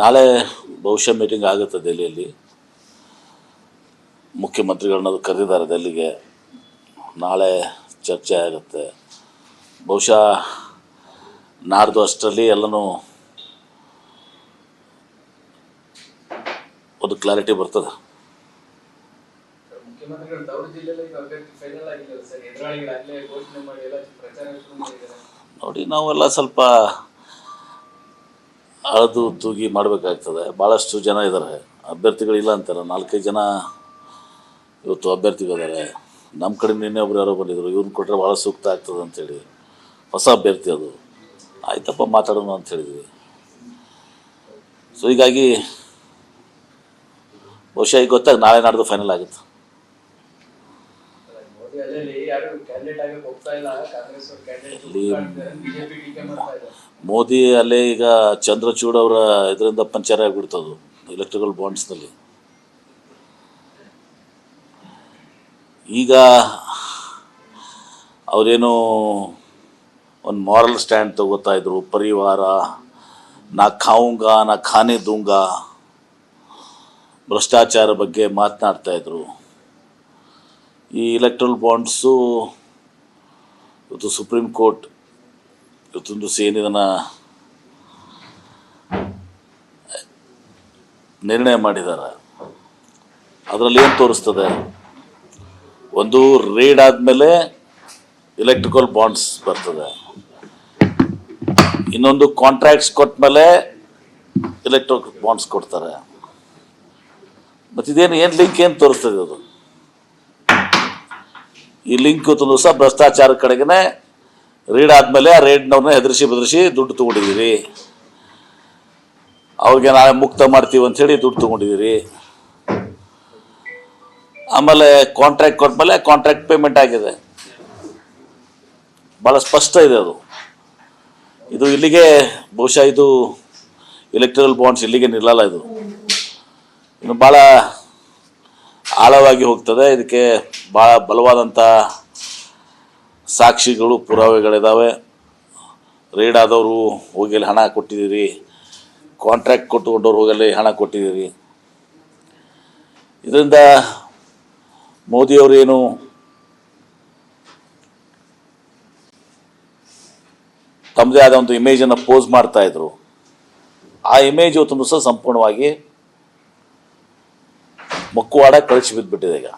ನಾಳೆ ಬಹುಶಃ ಮೀಟಿಂಗ್ ಆಗುತ್ತೆ ದೆಹಲಿಯಲ್ಲಿ. ಮುಖ್ಯಮಂತ್ರಿಗಳನ್ನ ಕರೆದಿದ್ದಾರೆ ದೆಹಲಿಗೆ. ನಾಳೆ ಚರ್ಚೆ ಆಗುತ್ತೆ. ಬಹುಶಃ ನಾಡ್ದು ಅಷ್ಟರಲ್ಲಿ ಎಲ್ಲನೂ ಒಂದು ಕ್ಲಾರಿಟಿ ಬರ್ತದೆ. ನೋಡಿ, ನಾವೆಲ್ಲ ಸ್ವಲ್ಪ ಅಳದು ತೂಗಿ ಮಾಡಬೇಕಾಗ್ತದೆ. ಭಾಳಷ್ಟು ಜನ ಇದ್ದಾರೆ, ಅಭ್ಯರ್ಥಿಗಳಿಲ್ಲ ಅಂತಾರೆ. 4-5 ಜನ ಇವತ್ತು ಅಭ್ಯರ್ಥಿಗಳಿದ್ದಾರೆ. ನಮ್ಮ ಕಡೆ ನಿನ್ನೆ ಒಬ್ರು ಯಾರೋ ಬಂದಿದ್ರು, ಇವ್ರನ್ನ ಕೊಟ್ಟರೆ ಭಾಳ ಸೂಕ್ತ ಆಗ್ತದೆ ಅಂಥೇಳಿ. ಹೊಸ ಅಭ್ಯರ್ಥಿ ಅದು. ಆಯ್ತಪ್ಪ, ಮಾತಾಡೋಣ ಅಂತ ಹೇಳಿದ್ವಿ. ಸೊ ಹೀಗಾಗಿ ಬಹುಶಃ ಈಗ ಗೊತ್ತಾಗ ನಾಳೆ ನಾಡ್ದು ಫೈನಲ್ ಆಗುತ್ತೆ. ಮೋದಿ ಅಲ್ಲೇ ಈಗ ಚಂದ್ರಚೂಡ್ ಅವರ ಇದರಿಂದ ಪಂಚರ್ ಆಗಿಬಿಡ್ತದು ಎಲೆಕ್ಟ್ರಿಕಲ್ ಬಾಂಡ್ಸ್ನಲ್ಲಿ. ಈಗ ಅವರೇನು ಒಂದು ಮಾರಲ್ ಸ್ಟ್ಯಾಂಡ್ ತಗೋತಾ ಇದ್ರು. ಪರಿವಾರ, ನಾ ಖಾऊंगा ನಾ ಖಾನೆ दूंगा, ಭ್ರಷ್ಟಾಚಾರ ಬಗ್ಗೆ ಮಾತನಾಡ್ತಾ ಇದ್ರು. ಈ ಎಲೆಕ್ಟ್ರಲ್ ಬಾಂಡ್ಸು ಇವತ್ತು ಸುಪ್ರೀಂ ಕೋರ್ಟ್ ಇವತ್ತೊಂದು ಇದನ್ನು ನಿರ್ಣಯ ಮಾಡಿದ್ದಾರೆ. ಅದರಲ್ಲಿ ಏನು ತೋರಿಸ್ತದೆ? ಒಂದು ರೇಡ್ ಆದಮೇಲೆ ಎಲೆಕ್ಟ್ರಿಕಲ್ ಬಾಂಡ್ಸ್ ಬರ್ತದೆ, ಇನ್ನೊಂದು ಕಾಂಟ್ರಾಕ್ಟ್ಸ್ ಕೊಟ್ಟ ಮೇಲೆ ಎಲೆಕ್ಟ್ರಿಕ್ ಬಾಂಡ್ಸ್ ಕೊಡ್ತಾರೆ. ಮತ್ತು ಇದೇನು ಲಿಂಕ್ ಏನು ತೋರಿಸ್ತದೆ? ಅದು ಈ ಲಿಂಕ್ ಇವತ್ತೊಂದು ದಿವಸ ಭ್ರಷ್ಟಾಚಾರ ಕಡೆಗೆ ರೇಡ್ ಆದಮೇಲೆ ಆ ರೇಡ್ನವ್ರನ್ನ ಹೆದರಿಸಿ ದುಡ್ಡು ತೊಗೊಂಡಿದ್ದೀರಿ, ಅವ್ರಿಗೆ ನಾಳೆ ಮುಕ್ತ ಮಾಡ್ತೀವಿ ಅಂಥೇಳಿ ದುಡ್ಡು ತೊಗೊಂಡಿದ್ದೀರಿ. ಆಮೇಲೆ ಕಾಂಟ್ರಾಕ್ಟ್ ಕೊಟ್ಮೇಲೆ ಕಾಂಟ್ರಾಕ್ಟ್ ಪೇಮೆಂಟ್ ಆಗಿದೆ. ಭಾಳ ಸ್ಪಷ್ಟ ಇದೆ ಅದು. ಇದು ಇಲ್ಲಿಗೆ ಬಹುಶಃ ಇದು ಎಲೆಕ್ಟ್ರಿಕಲ್ ಬಾಂಡ್ಸ್ ಇಲ್ಲಿಗೆ ನಿಲ್ಲಲ್ಲ. ಇದು ಇನ್ನು ಭಾಳ ಆಳವಾಗಿ ಹೋಗ್ತದೆ. ಇದಕ್ಕೆ ಭಾಳ ಬಲವಾದಂಥ ಸಾಕ್ಷಿಗಳು, ಪುರಾವೆಗಳಿದ್ದಾವೆ. ರೇಡ್ ಆದವರು ಹೋಗಿ ಅಲ್ಲಿ ಹಣ ಕೊಟ್ಟಿದ್ದೀರಿ, ಕಾಂಟ್ರಾಕ್ಟ್ ಕೊಟ್ಟುಕೊಂಡವ್ರು ಹೋಗಲ್ಲಿ ಹಣ ಕೊಟ್ಟಿದ್ದೀರಿ. ಇದರಿಂದ ಮೋದಿಯವರು ಏನು ತಮ್ಮದೇ ಆದ ಒಂದು ಇಮೇಜನ್ನು ಪೋಸ್ ಮಾಡ್ತಾ ಇದ್ರು, ಆ ಇಮೇಜ್ ಇವತ್ತೊಂದು ದಿವಸ ಸಂಪೂರ್ಣವಾಗಿ ಮಕ್ಕುವಾಡ ಕಳಿಸಿ ಬಿದ್ದುಬಿಟ್ಟಿದೆ ಈಗ.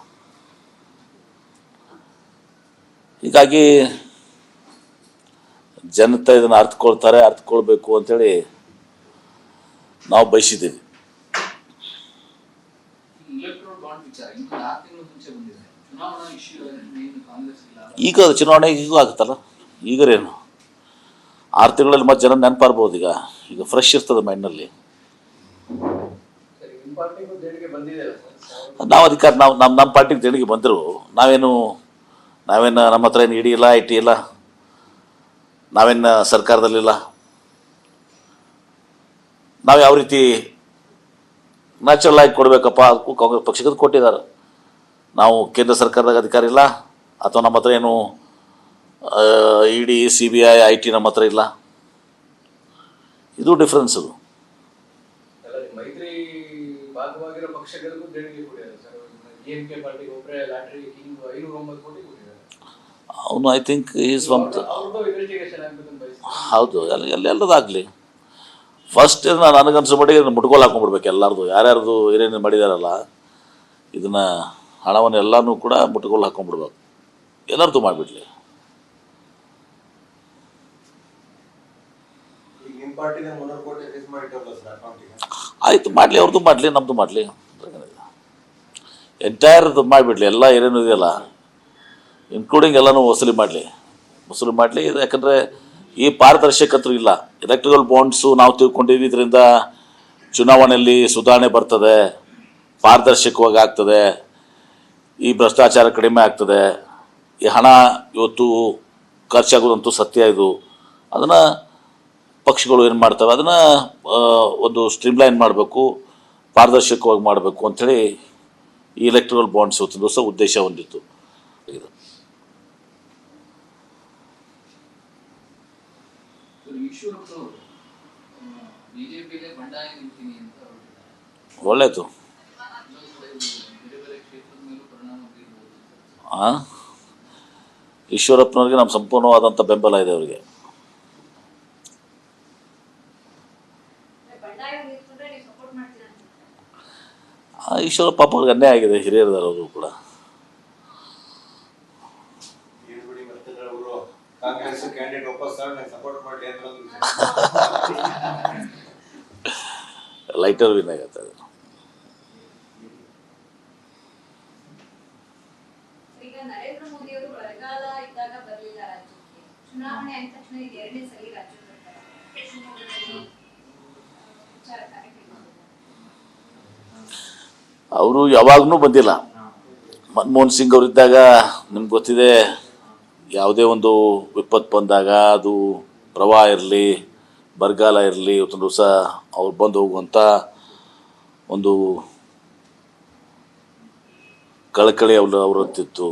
ಹೀಗಾಗಿ ಜನತೆ ಇದನ್ನು ಅರ್ಥಕೊಳ್ಬೇಕು ಅಂತೇಳಿ ನಾವು ಬಯಸಿದ್ದೀವಿ. ಈಗ ಅದು ಚುನಾವಣೆ ಈಗೂ ಆಗುತ್ತಲ್ಲ, ಈಗರೇನು 6 ತಿಂಗಳಲ್ಲಿ ಮತ್ತೆ ಜನ ನೆನಪಾರ್ಬೋದು. ಈಗ ಫ್ರೆಶ್ ಇರ್ತದೆ ಮೈಂಡ್ನಲ್ಲಿ. ನಾವು ಅಧಿಕಾರ ನಮ್ಮ ಪಾರ್ಟಿಗೆ ದೇಣಿಗೆ ಬಂದರು. ನಾವೇನು ನಮ್ಮ ಹತ್ರ ಏನು ಇಡಿ ಇಲ್ಲ, IT ಇಲ್ಲ, ನಾವೇನು ಸರ್ಕಾರದಲ್ಲಿಲ್ಲ. ನಾವು ಯಾವ ರೀತಿ ನ್ಯಾಚುರಲ್ ಆಗಿ ಕೊಡಬೇಕಪ್ಪ, ಅದಕ್ಕೂ ಕಾಂಗ್ರೆಸ್ ಪಕ್ಷಕ್ಕೆ ಕೊಟ್ಟಿದ್ದಾರೆ. ನಾವು ಕೇಂದ್ರ ಸರ್ಕಾರದಾಗ ಅಧಿಕಾರ ಇಲ್ಲ, ಅಥವಾ ನಮ್ಮ ಹತ್ರ ಏನು ED, CBI, IT ನಮ್ಮ ಹತ್ರ ಇಲ್ಲ. ಇದು ಡಿಫ್ರೆನ್ಸ್. ಅದು ಅವನು ಐ ಥಿಂಕ್ ಈಸ್ ಒನ್. ಹೌದು, ಎಲ್ಲದಾಗಲಿ ಫಸ್ಟ್ ನನಗನ್ಸೋ ಮಟ್ಟಿಗೆ ಮುಟ್ಗೋಲು ಹಾಕೊಂಡ್ಬಿಡ್ಬೇಕು ಎಲ್ಲರದು. ಯಾರ್ಯಾರ್ದು ಏನೇನು ಮಾಡಿದಾರಲ್ಲ, ಇದನ್ನು ಹಣವನ್ನು ಎಲ್ಲನೂ ಕೂಡ ಮುಟ್ಗೋಲು ಹಾಕೊಂಡ್ಬಿಡ್ಬೇಕು, ಎಲ್ಲರದು ಮಾಡಿಬಿಡ್ಲಿ. ಆಯಿತು, ಮಾಡಲಿ, ಅವ್ರದ್ದು ಮಾಡಲಿ, ನಮ್ಮದು ಮಾಡಲಿ, ಎಂಟೈರ್ದು ಮಾಡಿಬಿಡ್ಲಿ. ಎಲ್ಲ ಏನೇನು ಇದೆಯಲ್ಲ ಇನ್ಕ್ಲೂಡಿಂಗ್ ಎಲ್ಲನೂ ವಸೂಲಿ ಮಾಡಲಿ. ಯಾಕಂದರೆ ಈ ಪಾರದರ್ಶಕತ್ವ ಇಲ್ಲ. ಎಲೆಕ್ಟ್ರಿಕಲ್ ಬಾಂಡ್ಸು ನಾವು ತಿಳ್ಕೊಂಡಿದ್ವಿ, ಇದರಿಂದ ಚುನಾವಣೆಯಲ್ಲಿ ಸುಧಾರಣೆ ಬರ್ತದೆ, ಪಾರದರ್ಶಕವಾಗಿ ಆಗ್ತದೆ, ಈ ಭ್ರಷ್ಟಾಚಾರ ಕಡಿಮೆ ಆಗ್ತದೆ, ಈ ಹಣ ಇವತ್ತು ಖರ್ಚಾಗೋದಂತೂ ಸತ್ಯ. ಇದು ಅದನ್ನು ಪಕ್ಷಗಳು ಏನು ಮಾಡ್ತವೆ, ಅದನ್ನು ಒಂದು ಸ್ಟ್ರೀಮ್ಲೈನ್ ಮಾಡಬೇಕು, ಪಾರದರ್ಶಕವಾಗಿ ಮಾಡಬೇಕು ಅಂಥೇಳಿ ಈ ಎಲೆಕ್ಟ್ರಿಕಲ್ ಬಾಂಡ್ಸ್ ಇವತ್ತಿನ ದಿವಸ ಉದ್ದೇಶ ಹೊಂದಿತ್ತು. ಒಳ್ಳೆಯದು. ಹಾಂ, ಈಶ್ವರಪ್ಪನವ್ರಿಗೆ ನಮ್ಮ ಸಂಪೂರ್ಣವಾದಂಥ ಬೆಂಬಲ ಇದೆ ಅವರಿಗೆ. ಈಶ್ವರಪ್ಪ ಪಾಪ ಅವ್ರಿಗೆ ಅನ್ಯಾಯ ಆಗಿದೆ, ಹಿರಿಯರಿದ್ದಾರೆ ಅವರು ಕೂಡ. ಲೈಟರ್ ವಿನ್ ಆಗತ್ತೆ ಅದು. ಈಗ ನರೇಂದ್ರ ಮೋದಿ ಅವರು ಬರಗಾಲ ಇದ್ದಾಗ ಬರಲಿಲ್ಲ ರಾಜ್ಯಕ್ಕೆ, ಚುನಾವಣೆ ಆದ ತಕ್ಷಣ ಇದು ಎರಡನೇ ಸಲ ರಾಜ್ಯಕ್ಕೆ ಬರ್ತಾರೆ. ಅವರು ಯಾವಾಗಲೂ ಬಂದಿಲ್ಲ. ಮನಮೋಹನ್ ಸಿಂಗ್ ಅವರಿದ್ದಾಗ ನಿಮ್ಗೆ ಗೊತ್ತಿದೆ, ಯಾವುದೇ ಒಂದು ವಿಪತ್ತು ಬಂದಾಗ, ಅದು ಪ್ರವಾಹ ಇರಲಿ, ಬರಗಾಲ ಇರಲಿ, ಇವತ್ತೊಂದು ದಿವಸ ಅವ್ರು ಬಂದು ಹೋಗುವಂಥ ಒಂದು ಕಳಕಳಿ ಅವ್ರ ಹತ್ತಿತ್ತು.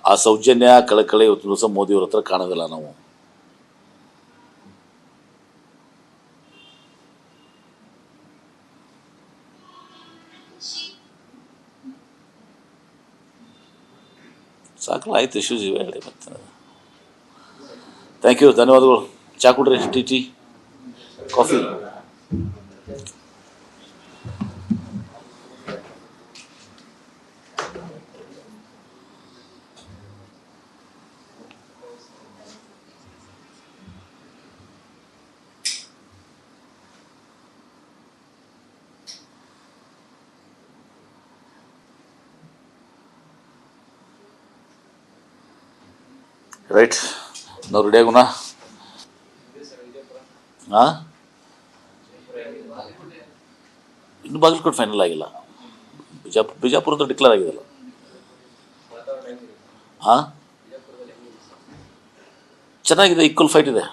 ಆ ಸೌಜನ್ಯ ಕಳಕಳಿ ಇವತ್ತೊಂದು ದಿವಸ ಮೋದಿಯವ್ರ ಹತ್ರ ಕಾಣೋದಿಲ್ಲ ನಾವು. ಸಾಕಲ್ಲ, ಆಯ್ತು, ಇಶ್ಯೂಸ್ ಇವೆ ಹೇಳಿ ಮತ್ತೆ. ಥ್ಯಾಂಕ್ ಯು, ಧನ್ಯವಾದಗಳು. ಚಾ ಕುಡ್ರಿ, ಟೀ ಕಾಫಿ. ರೈಟ್, ನಾವು ರೆಡಿ ಆಗೋಣ. ಹಾಂ, ಇನ್ನು ಬಾಗಲಕೋಟೆ ಫೈನಲ್ ಆಗಿಲ್ಲ. ಬಿಜಾಪುರದ ಡಿಕ್ಲೇರ್ ಆಗಿದೆಲ್ಲ. ಹಾಂ, ಚೆನ್ನಾಗಿದೆ, ಈಕ್ವಲ್ ಫೈಟ್ ಇದೆ.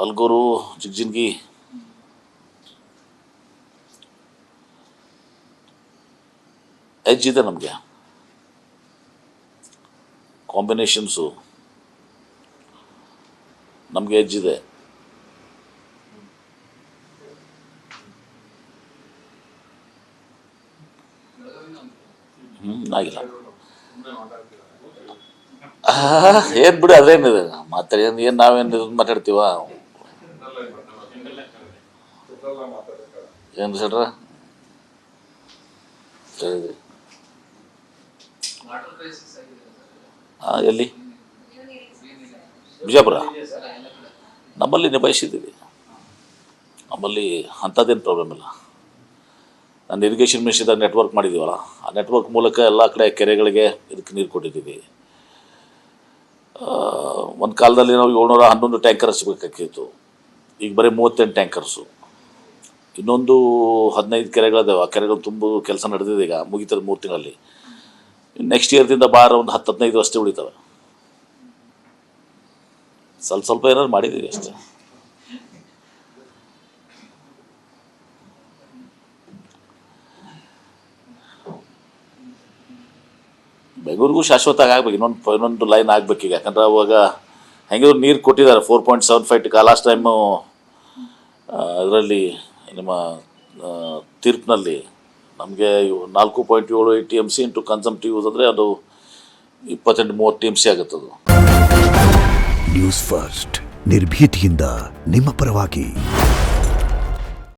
ಅಲ್ಗೂರು, ಜಿಗ್ಜಿನ್ಗಿ, ಎಜ್ ಇದೆ ನಮಗೆ. ಕಾಂಬಿನೇಷನ್ಸು ನಮಗೆ ಎಜ್ ಇದೆ. ಆಗಿಲ್ಲ ಏನು ಬಿಡಿ, ಅದೇನಿದೆ ಮಾತಾಡಿ. ಏನು ನಾವೇನು ಮಾತಾಡ್ತೀವ ಏನು ಸಡ್ರ? ಸರಿ, ಎಲ್ಲಿ? ಬಿಜಾಪುರ. ನಮ್ಮಲ್ಲಿ ನಿಭಾಯಿಸಿದ್ದೀವಿ, ನಮ್ಮಲ್ಲಿ ಅಂಥದ್ದೇನು ಪ್ರಾಬ್ಲಮ್ ಇಲ್ಲ. ನಾನು ಇರಿಗೇಷನ್ ಮಿನಿಸ್ಟ್ರಿದಾಗ ನೆಟ್ವರ್ಕ್ ಮಾಡಿದ್ದೀವಲ್ಲ, ಆ ನೆಟ್ವರ್ಕ್ ಮೂಲಕ ಎಲ್ಲ ಕಡೆ ಕೆರೆಗಳಿಗೆ ಇದಕ್ಕೆ ನೀರು ಕೊಟ್ಟಿದ್ದೀವಿ. ಒಂದು ಕಾಲದಲ್ಲಿ ನಾವು 711 ಟ್ಯಾಂಕರ್ ಹಚ್ಚಬೇಕಾಗಿತ್ತು, ಈಗ ಬರೀ 38 ಟ್ಯಾಂಕರ್ಸು. ಇನ್ನೊಂದು 15 ಕೆರೆಗಳಿದಾವೆ, ಆ ಕೆರೆಗಳು ತುಂಬ ಕೆಲಸ ನಡೆದಿದೆ, ಈಗ ಮುಗಿತದೆ 3 ತಿಂಗಳಲ್ಲಿ. ನೆಕ್ಸ್ಟ್ ಇಯರ್ದಿಂದ ಬಾರ ಒಂದು 10-15 ಅಷ್ಟೇ ಉಳಿತವೆ. ಸ್ವಲ್ಪ ಏನಾದ್ರು ಮಾಡಿದ್ದೀವಿ ಅಷ್ಟೇ. ಬೆಂಗಳೂರಿಗೂ ಶಾಶ್ವತ ಆಗಬೇಕು, ಇನ್ನೊಂದು ಲೈನ್ ಆಗಬೇಕೀಗ. ಯಾಕಂದ್ರೆ ಅವಾಗ ಹೆಂಗಿದ್ರು ನೀರು ಕೊಟ್ಟಿದ್ದಾರೆ 4.75 ಲಾಸ್ಟ್ ಟೈಮು ಅದರಲ್ಲಿ ನಿಮ್ಮ ತೀರ್ಪಿನಲ್ಲಿ. ನಮಗೆ 4.78 TMC ಇಂಟು ಕನ್ಸಂಪ್ಟಿವ್ ಯೂಸ್ ಅಂದರೆ ಅದು 28-30 TMC ಆಗುತ್ತದು. ನ್ಯೂಸ್ ಫಸ್ಟ್, ನಿರ್ಭೀತಿಯಿಂದ ನಿಮ್ಮ ಪರವಾಗಿ.